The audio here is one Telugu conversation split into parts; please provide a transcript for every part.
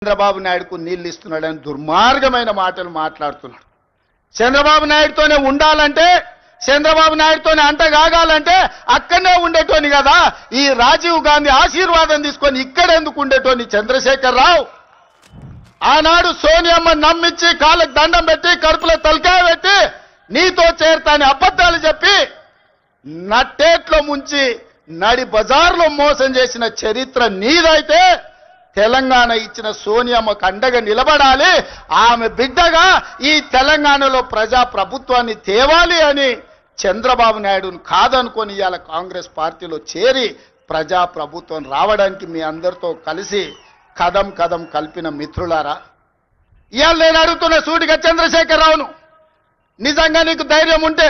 చంద్రబాబు నాయుడుకు నీళ్లు ఇస్తున్నాడని దుర్మార్గమైన మాటలు మాట్లాడుతున్నాడు. చంద్రబాబు నాయుడుతోనే ఉండాలంటే, చంద్రబాబు నాయుడుతోనే అంటగాగాలంటే అక్కడనే ఉండేటోని కదా. ఈ రాజీవ్ గాంధీ ఆశీర్వాదం తీసుకొని ఇక్కడ ఎందుకు ఉండేటోని చంద్రశేఖర్ రావు? ఆనాడు సోనియమ్మ నమ్మించి కాళ్ళకు దండం పెట్టి కడుపులో తలకాయ పెట్టి నీతో చేరతాని అబద్ధాలు చెప్పి నట్టేట్లో ముంచి నడి బజార్లో మోసం చేసిన చరిత్ర నీదైతే తెలంగాణ ఇచ్చిన సోనియమ్మకు అండగా నిలబడాలి. ఆమె బిడ్డగా ఈ తెలంగాణలో ప్రజా ప్రభుత్వాన్ని తేవాలి అని చంద్రబాబు నాయుడును కాదనుకొని ఇవాళ కాంగ్రెస్ పార్టీలో చేరి ప్రజా ప్రభుత్వం రావడానికి మీ అందరితో కలిసి కదం కదం కలిపిన మిత్రులారా, ఇవాళ నేను అడుగుతున్న సూటిగా చంద్రశేఖర్ రావును, నిజంగా నీకు ధైర్యం ఉంటే,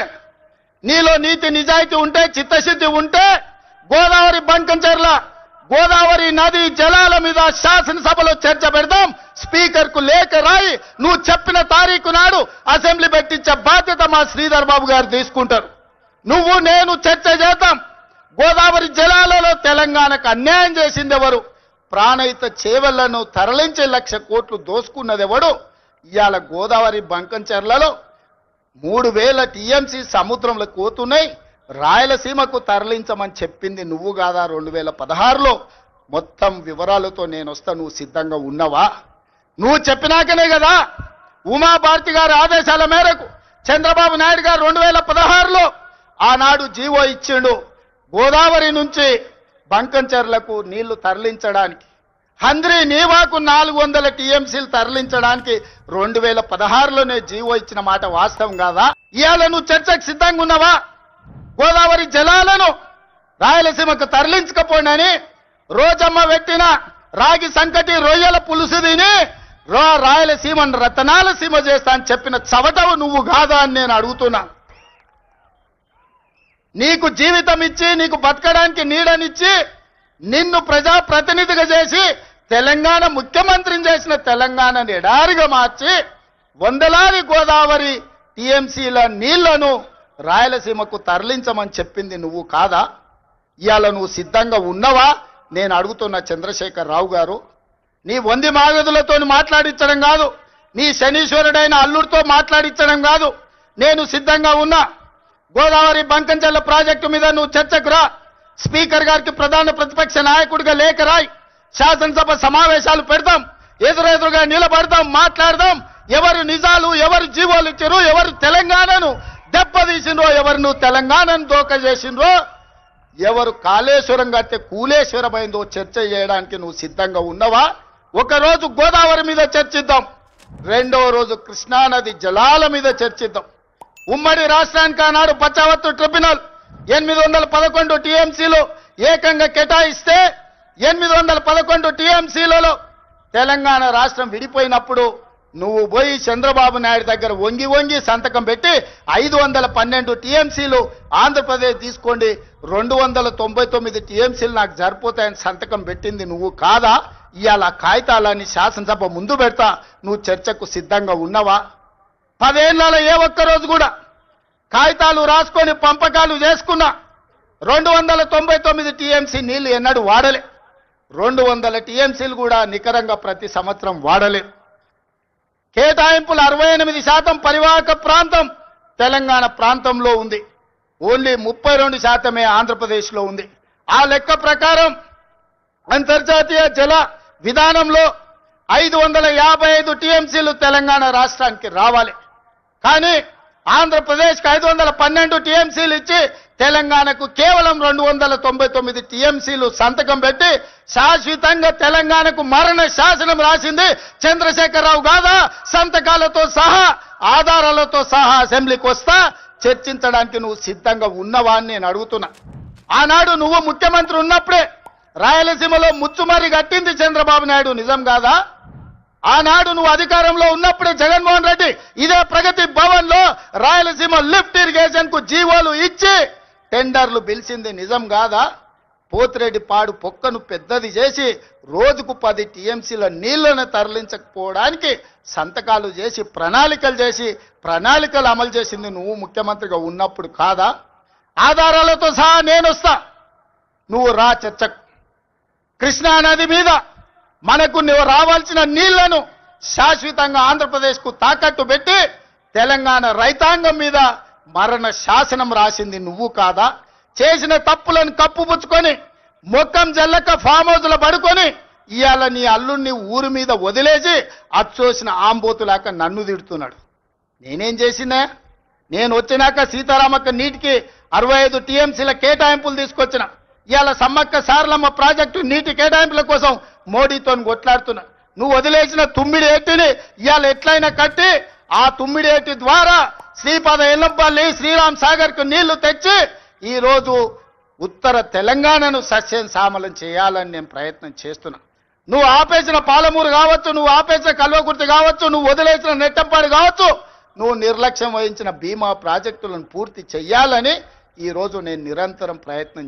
నీలో నీతి నిజాయితీ ఉంటే, చిత్తశుద్ధి ఉంటే గోదావరి బంకంచెర్ల గోదావరి నది జలాల మీద శాసనసభలో చర్చ పెడదాం. స్పీకర్ కు లేఖ రాయి నువ్వు చెప్పిన తారీఖు నాడు అసెంబ్లీ పెట్టించే బాధ్యత మా శ్రీధర్ బాబు గారు తీసుకుంటారు. నువ్వు నేను చర్చ చేద్దాం. గోదావరి జలాలలో తెలంగాణకు అన్యాయం చేసింది ఎవరు? ప్రాణహిత చేవళ్లను తరలించే 1,00,000 కోట్లు దోసుకున్నది ఎవడు? ఇవాళ గోదావరి బంకంచెర్లలో 3,000 టీఎంసీ సముద్రంలో కోతున్నాయి. రాయలసీమకు తరలించమని చెప్పింది నువ్వు కాదా? 2016లో మొత్తం వివరాలతో నేను వస్తా. నువ్వు సిద్ధంగా ఉన్నావా? నువ్వు చెప్పినాకనే కదా ఉమాభారతి గారి ఆదేశాల మేరకు చంద్రబాబు నాయుడు గారు 2016లో ఆనాడు జీవో ఇచ్చిండు. గోదావరి నుంచి బంకంచెర్లకు నీళ్లు తరలించడానికి, హంద్రీ నీవాకు 400 టీఎంసీలు తరలించడానికి 2016లోనే జీవో ఇచ్చిన మాట వాస్తవం కాదా? ఇవాళ నువ్వు చర్చకు సిద్ధంగా ఉన్నావా? గోదావరి జలాలను రాయలసీమకు తరలించకపోయినని రోజమ్మ పెట్టిన రాగి సంకటి రొయ్యల పులుసు తిని రాయలసీమను రతనాల సీమ చేస్తా అని చెప్పిన చవటవు నువ్వు కాదా అని నేను అడుగుతున్నా. నీకు జీవితం ఇచ్చి, నీకు బతకడానికి నీడనిచ్చి, నిన్ను ప్రజాప్రతినిధిగా చేసి తెలంగాణ ముఖ్యమంత్రిని చేసిన తెలంగాణని ఎడారిగా మార్చి వందలాది గోదావరి టీఎంసీల నీళ్లను రాయలసీమకు తరలించమని చెప్పింది నువ్వు కాదా? ఇవాళ నువ్వు సిద్ధంగా ఉన్నవా నేను అడుగుతున్న చంద్రశేఖర్ రావు గారు. నీ వంది మాగదులతో మాట్లాడించడం కాదు, నీ శనీశ్వరుడైన అల్లుడితో మాట్లాడించడం కాదు. నేను సిద్ధంగా ఉన్నా. గోదావరి బంకంచెర్ల ప్రాజెక్టు మీద నువ్వు చర్చకు రా. స్పీకర్ గారికి ప్రధాన ప్రతిపక్ష నాయకుడిగా లేఖ రాయి. శాసనసభ సమావేశాలు పెడదాం, ఎదురెదురుగా నిలబడదాం, మాట్లాడదాం. ఎవరు నిజాలు, ఎవరు జీవోలు ఇచ్చారు, ఎవరు తెలంగాణను దెబ్బతీసిండ్రో, ఎవరు నువ్వు తెలంగాణను దోక చేసిండ్రో, ఎవరు కాళేశ్వరం కడితే కూలేశ్వరమైందో చర్చ చేయడానికి నువ్వు సిద్ధంగా ఉన్నవా? ఒకరోజు గోదావరి మీద చర్చిద్దాం, రెండవ రోజు కృష్ణానది జలాల మీద చర్చిద్దాం. ఉమ్మడి రాష్ట్రానికి ఆనాడు పచ్చావత్తు ట్రిబ్యునల్ 811 టీఎంసీలు ఏకంగా కేటాయిస్తే 811 టీఎంసీలలో తెలంగాణ రాష్ట్రం విడిపోయినప్పుడు నువ్వు పోయి చంద్రబాబు నాయుడు దగ్గర వంగి వంగి సంతకం పెట్టి 512 టీఎంసీలు ఆంధ్రప్రదేశ్ తీసుకోండి, 299 టీఎంసీలు నాకు సరిపోతాయని సంతకం పెట్టింది నువ్వు కాదా? ఇవాళ కాగితాలని శాసనసభ ముందు పెడతా. నువ్వు చర్చకు సిద్ధంగా ఉన్నవా? 10 ఏళ్లలో ఏ ఒక్కరోజు కూడా కాగితాలు రాసుకొని పంపకాలు చేసుకున్నా 299 టీఎంసీ నీళ్లు ఎన్నడూ వాడలే. 200 టీఎంసీలు కూడా నికరంగా ప్రతి సంవత్సరం వాడలే. కేటాయింపులు 68% పరివాహక ప్రాంతం తెలంగాణ ప్రాంతంలో ఉంది. ఓన్లీ 32% ఆంధ్రప్రదేశ్లో ఉంది. ఆ లెక్క ప్రకారం అంతర్జాతీయ జల విధానంలో 555 టీఎంసీలు తెలంగాణ రాష్ట్రానికి రావాలి. కానీ ఆంధ్రప్రదేశ్కి 512 టీఎంసీలు ఇచ్చి తెలంగాణకు కేవలం 299 టీఎంసీలు సంతకం పెట్టి శాశ్వతంగా తెలంగాణకు మరణ శాసనం రాసింది చంద్రశేఖర్ రావు కాదా? సంతకాలతో సహా, ఆధారాలతో సహా అసెంబ్లీకి వస్తా. చర్చించడానికి నువ్వు సిద్ధంగా ఉన్నవా అని నేను అడుగుతున్నా. ఆనాడు నువ్వు ముఖ్యమంత్రి ఉన్నప్పుడే రాయలసీమలో ముచ్చుమరి కట్టింది చంద్రబాబు నాయుడు, నిజం కాదా? ఆనాడు నువ్వు అధికారంలో ఉన్నప్పుడే జగన్మోహన్ రెడ్డి ఇదే ప్రగతి భవన్ లో రాయలసీమ లిఫ్ట్ ఇరిగేషన్ కు జీవోలు ఇచ్చి టెండర్లు పిలిచింది, నిజం కాదా? పోతిరెడ్డి పాడు పొక్కను పెద్దది చేసి రోజుకు 10 టీఎంసీల నీళ్లను తరలించకపోవడానికి సంతకాలు చేసి ప్రణాళికలు అమలు చేసింది నువ్వు ముఖ్యమంత్రిగా ఉన్నప్పుడు కాదా? ఆధారాలతో సహా నేను వస్తా, నువ్వు రా చర్చకు. కృష్ణా నది మీద మనకు రావాల్సిన నీళ్లను శాశ్వతంగా ఆంధ్రప్రదేశ్కు తాకట్టు పెట్టి తెలంగాణ రైతాంగం మీద మరణ శాసనం రాసింది నువ్వు కాదా? చేసిన తప్పులను కప్పుపుచ్చుకొని మొక్కం జల్లక ఫామ్ హౌస్లో పడుకొని ఇవాళ నీ అల్లుణ్ణి ఊరి మీద వదిలేసి అచ్చోసిన ఆంబోతులాక నన్ను తిడుతున్నాడు. నేనేం చేసినా? నేను వచ్చినాక సీతారామక్క నీటికి 65 టీఎంసీల కేటాయింపులు తీసుకొచ్చిన. ఇవాళ సమ్మక్క సారలమ్మ ప్రాజెక్టు నీటి కేటాయింపుల కోసం మోడీతో కొట్లాడుతున్నా. నువ్వు వదిలేసిన తుమ్మిడి ఎట్టిని ఇవాళ ఎట్లయినా కట్టి ఆ తుమ్మిడి ఎట్టి ద్వారా శ్రీపాద ఎల్లంపల్లి శ్రీరామ్ సాగర్ కు నీళ్లు తెచ్చి ఈ రోజు ఉత్తర తెలంగాణను సస్యం సామలం చేయాలని నేను ప్రయత్నం చేస్తున్నా. నువ్వు ఆపేసిన పాలమూరు కావచ్చు, నువ్వు ఆపేసిన కల్వకుర్తి కావచ్చు, నువ్వు వదిలేసిన నెట్టంపాడు కావచ్చు, నువ్వు నిర్లక్ష్యం వహించిన భీమా ప్రాజెక్టులను పూర్తి చెయ్యాలని ఈ రోజు నేను నిరంతరం ప్రయత్నం